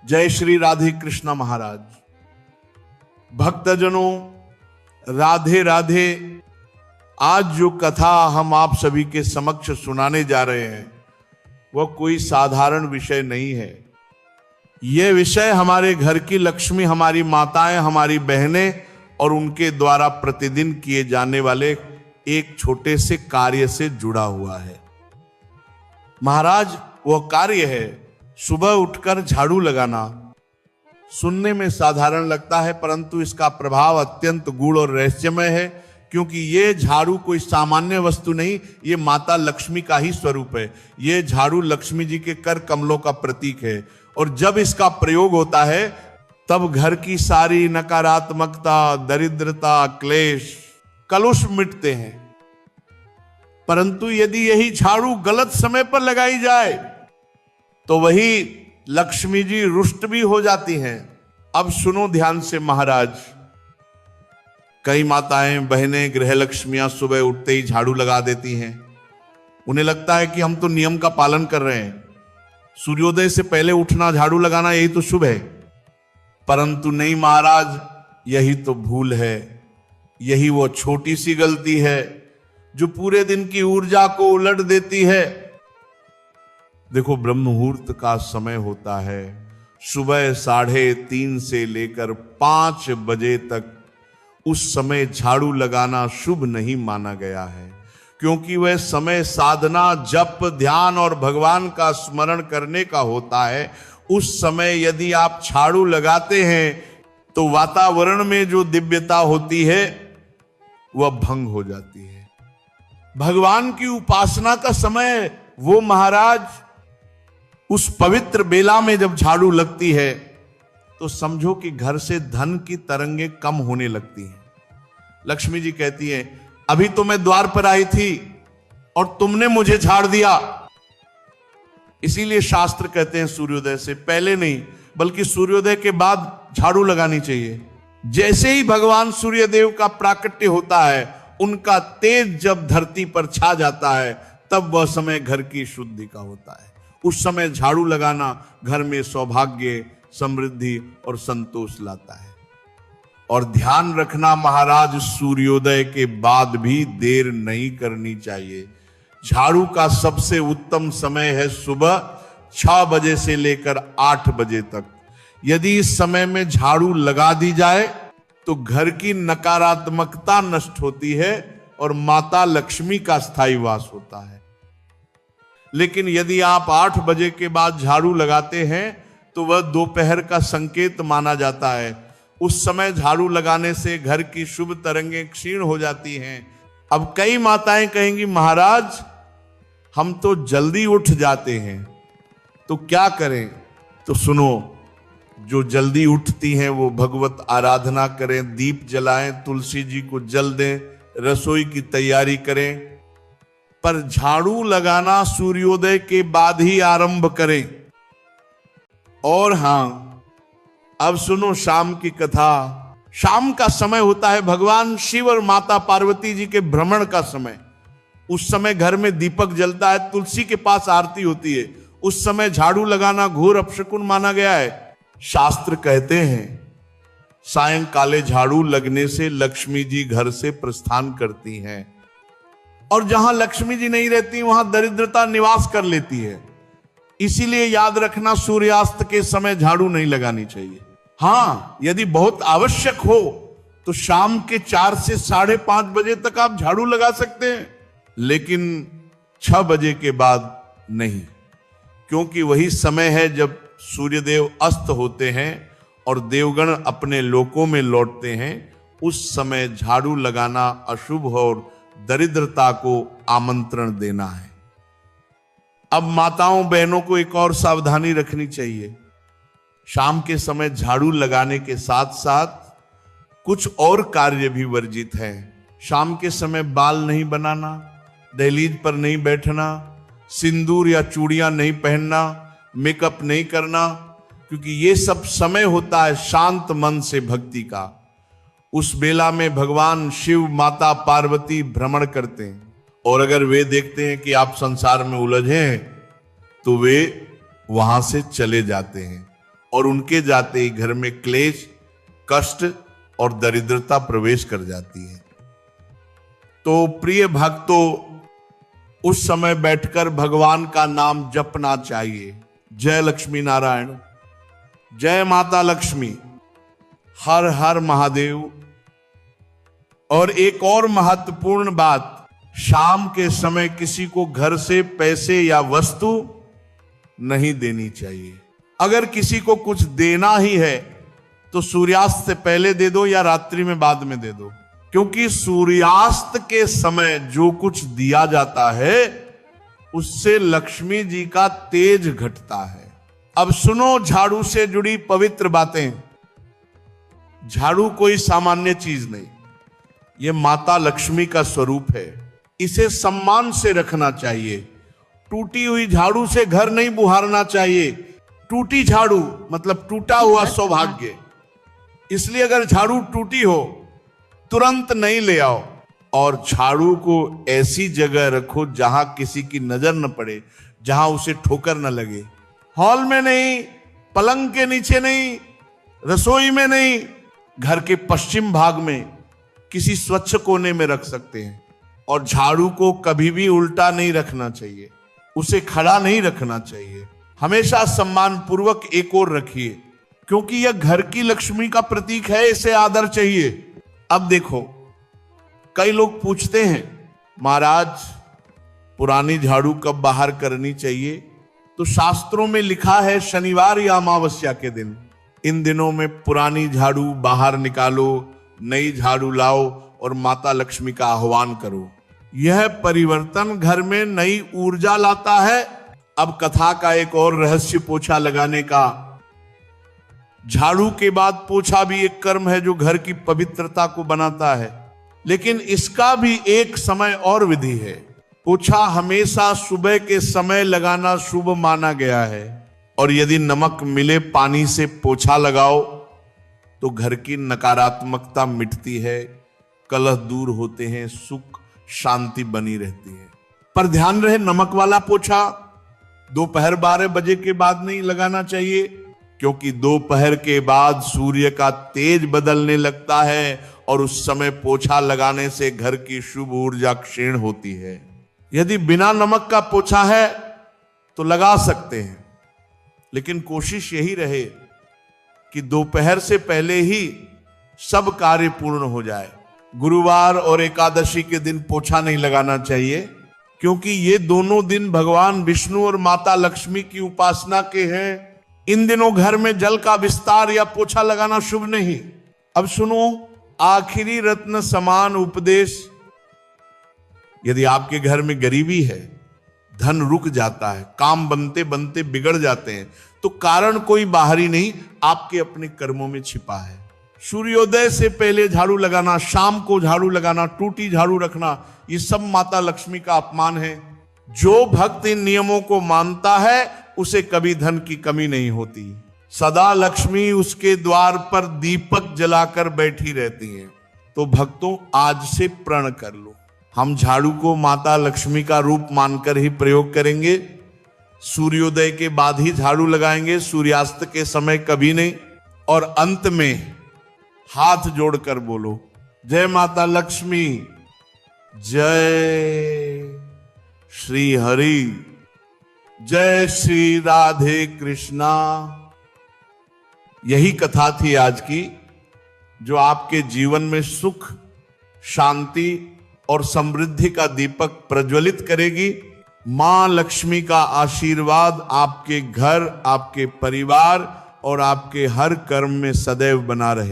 जय श्री राधे कृष्ण महाराज। भक्तजनों, राधे राधे। आज जो कथा हम आप सभी के समक्ष सुनाने जा रहे हैं वह कोई साधारण विषय नहीं है। यह विषय हमारे घर की लक्ष्मी, हमारी माताएं, हमारी बहनें और उनके द्वारा प्रतिदिन किए जाने वाले एक छोटे से कार्य से जुड़ा हुआ है। महाराज, वह कार्य है सुबह उठकर झाड़ू लगाना। सुनने में साधारण लगता है, परंतु इसका प्रभाव अत्यंत गूढ़ और रहस्यमय है, क्योंकि ये झाड़ू कोई सामान्य वस्तु नहीं, ये माता लक्ष्मी का ही स्वरूप है। ये झाड़ू लक्ष्मी जी के कर कमलों का प्रतीक है, और जब इसका प्रयोग होता है तब घर की सारी नकारात्मकता, दरिद्रता, क्लेश, कलुष मिटते हैं। परंतु यदि यही झाड़ू गलत समय पर लगाई जाए तो वही लक्ष्मी जी रुष्ट भी हो जाती हैं। अब सुनो ध्यान से महाराज। कई माताएं, बहनें, गृह लक्ष्मियां सुबह उठते ही झाड़ू लगा देती हैं। उन्हें लगता है कि हम तो नियम का पालन कर रहे हैं, सूर्योदय से पहले उठना, झाड़ू लगाना, यही तो शुभ है। परंतु नहीं महाराज, यही तो भूल है। यही वो छोटी सी गलती है जो पूरे दिन की ऊर्जा को उलट देती है। देखो, ब्रह्म मुहूर्त का समय होता है सुबह 3:30 से लेकर 5 बजे तक। उस समय झाड़ू लगाना शुभ नहीं माना गया है, क्योंकि वह समय साधना, जप, ध्यान और भगवान का स्मरण करने का होता है। उस समय यदि आप झाड़ू लगाते हैं तो वातावरण में जो दिव्यता होती है वह भंग हो जाती है। भगवान की उपासना का समय वो महाराज, उस पवित्र बेला में जब झाड़ू लगती है तो समझो कि घर से धन की तरंगें कम होने लगती हैं। लक्ष्मी जी कहती है, अभी तो मैं द्वार पर आई थी और तुमने मुझे झाड़ दिया। इसीलिए शास्त्र कहते हैं सूर्योदय से पहले नहीं, बल्कि सूर्योदय के बाद झाड़ू लगानी चाहिए। जैसे ही भगवान सूर्यदेव का प्राकट्य होता है, उनका तेज जब धरती पर छा जाता है, तब वह समय घर की शुद्धि का होता है। उस समय झाड़ू लगाना घर में सौभाग्य, समृद्धि और संतोष लाता है। और ध्यान रखना महाराज, सूर्योदय के बाद भी देर नहीं करनी चाहिए। झाड़ू का सबसे उत्तम समय है सुबह 6 बजे से लेकर 8 बजे तक। यदि इस समय में झाड़ू लगा दी जाए तो घर की नकारात्मकता नष्ट होती है और माता लक्ष्मी का स्थायी वास होता है। लेकिन यदि आप 8 बजे के बाद झाड़ू लगाते हैं तो वह दोपहर का संकेत माना जाता है। उस समय झाड़ू लगाने से घर की शुभ तरंगें क्षीण हो जाती हैं। अब कई माताएं कहेंगी, महाराज हम तो जल्दी उठ जाते हैं, तो क्या करें? तो सुनो, जो जल्दी उठती हैं वो भगवत आराधना करें, दीप जलाएं, तुलसी जी को जल दें, रसोई की तैयारी करें। पर झाड़ू लगाना सूर्योदय के बाद ही आरंभ करें। और हां, अब सुनो शाम की कथा। शाम का समय होता है भगवान शिव और माता पार्वती जी के भ्रमण का समय। उस समय घर में दीपक जलता है, तुलसी के पास आरती होती है। उस समय झाड़ू लगाना घोर अपशकुन माना गया है। शास्त्र कहते हैं सायंकाले झाड़ू लगने से लक्ष्मी जी घर से प्रस्थान करती हैं, और जहां लक्ष्मी जी नहीं रहती वहां दरिद्रता निवास कर लेती है। इसीलिए याद रखना, सूर्यास्त के समय झाड़ू नहीं लगानी चाहिए। हां, यदि बहुत आवश्यक हो तो शाम के 4 से 5:30 बजे तक आप झाड़ू लगा सकते हैं, लेकिन 6 बजे के बाद नहीं, क्योंकि वही समय है जब सूर्यदेव अस्त होते हैं और देवगण अपने लोकों में लौटते हैं। उस समय झाड़ू लगाना अशुभ और दरिद्रता को आमंत्रण देना है। अब माताओं, बहनों को एक और सावधानी रखनी चाहिए। शाम के समय झाड़ू लगाने के साथ साथ कुछ और कार्य भी वर्जित हैं। शाम के समय बाल नहीं बनाना, दहलीज पर नहीं बैठना, सिंदूर या चूड़ियां नहीं पहनना, मेकअप नहीं करना, क्योंकि ये सब समय होता है शांत मन से भक्ति का। उस बेला में भगवान शिव, माता पार्वती भ्रमण करते हैं, और अगर वे देखते हैं कि आप संसार में उलझे हैं तो वे वहां से चले जाते हैं और उनके जाते ही घर में क्लेश, कष्ट और दरिद्रता प्रवेश कर जाती है। तो प्रिय भक्तों, उस समय बैठकर भगवान का नाम जपना चाहिए। जय लक्ष्मी नारायण, जय माता लक्ष्मी, हर हर महादेव। और एक और महत्वपूर्ण बात, शाम के समय किसी को घर से पैसे या वस्तु नहीं देनी चाहिए। अगर किसी को कुछ देना ही है तो सूर्यास्त से पहले दे दो या रात्रि में बाद में दे दो, क्योंकि सूर्यास्त के समय जो कुछ दिया जाता है उससे लक्ष्मी जी का तेज घटता है। अब सुनो झाड़ू से जुड़ी पवित्र बातें। झाड़ू कोई सामान्य चीज नहीं, ये माता लक्ष्मी का स्वरूप है। इसे सम्मान से रखना चाहिए। टूटी हुई झाड़ू से घर नहीं बुहारना चाहिए। टूटी झाड़ू मतलब टूटा हुआ सौभाग्य। इसलिए अगर झाड़ू टूटी हो तुरंत नहीं ले आओ, और झाड़ू को ऐसी जगह रखो जहां किसी की नजर न पड़े, जहां उसे ठोकर न लगे। हॉल में नहीं, पलंग के नीचे नहीं, रसोई में नहीं, घर के पश्चिम भाग में किसी स्वच्छ कोने में रख सकते हैं। और झाड़ू को कभी भी उल्टा नहीं रखना चाहिए, उसे खड़ा नहीं रखना चाहिए। हमेशा सम्मान पूर्वक एक ओर रखिए, क्योंकि यह घर की लक्ष्मी का प्रतीक है, इसे आदर चाहिए। अब देखो, कई लोग पूछते हैं महाराज पुरानी झाड़ू कब बाहर करनी चाहिए? तो शास्त्रों में लिखा है शनिवार या अमावस्या के दिन। इन दिनों में पुरानी झाड़ू बाहर निकालो, नई झाड़ू लाओ और माता लक्ष्मी का आह्वान करो। यह परिवर्तन घर में नई ऊर्जा लाता है। अब कथा का एक और रहस्य पोछा लगाने का। झाड़ू के बाद पोछा भी एक कर्म है जो घर की पवित्रता को बनाता है, लेकिन इसका भी एक समय और विधि है। पोछा हमेशा सुबह के समय लगाना शुभ माना गया है, और यदि नमक मिले पानी से पोछा लगाओ तो घर की नकारात्मकता मिटती है, कलह दूर होते हैं, सुख शांति बनी रहती है। पर ध्यान रहे, नमक वाला पोछा दोपहर 12 बजे के बाद नहीं लगाना चाहिए, क्योंकि दोपहर के बाद सूर्य का तेज बदलने लगता है और उस समय पोछा लगाने से घर की शुभ ऊर्जा क्षीण होती है। यदि बिना नमक का पोछा है तो लगा सकते हैं, लेकिन कोशिश यही रहे कि दोपहर से पहले ही सब कार्य पूर्ण हो जाए। गुरुवार और एकादशी के दिन पोछा नहीं लगाना चाहिए, क्योंकि ये दोनों दिन भगवान विष्णु और माता लक्ष्मी की उपासना के हैं। इन दिनों घर में जल का विस्तार या पोछा लगाना शुभ नहीं। अब सुनो आखिरी रत्न समान उपदेश। यदि आपके घर में गरीबी है, धन रुक जाता है, काम बनते बनते बिगड़ जाते हैं, तो कारण कोई बाहरी नहीं, आपके अपने कर्मों में छिपा है। सूर्योदय से पहले झाड़ू लगाना, शाम को झाड़ू लगाना, टूटी झाड़ू रखना, ये सब माता लक्ष्मी का अपमान है। जो भक्त इन नियमों को मानता है उसे कभी धन की कमी नहीं होती। सदा लक्ष्मी उसके द्वार पर दीपक जलाकर बैठी रहती हैं। तो भक्तों, आज से प्रण कर लो, हम झाड़ू को माता लक्ष्मी का रूप मानकर ही प्रयोग करेंगे। सूर्योदय के बाद ही झाड़ू लगाएंगे, सूर्यास्त के समय कभी नहीं। और अंत में हाथ जोड़कर बोलो, जय माता लक्ष्मी, जय श्री हरि, जय श्री राधे कृष्णा। यही कथा थी आज की, जो आपके जीवन में सुख, शांति और समृद्धि का दीपक प्रज्वलित करेगी। मां लक्ष्मी का आशीर्वाद आपके घर, आपके परिवार और आपके हर कर्म में सदैव बना रहे।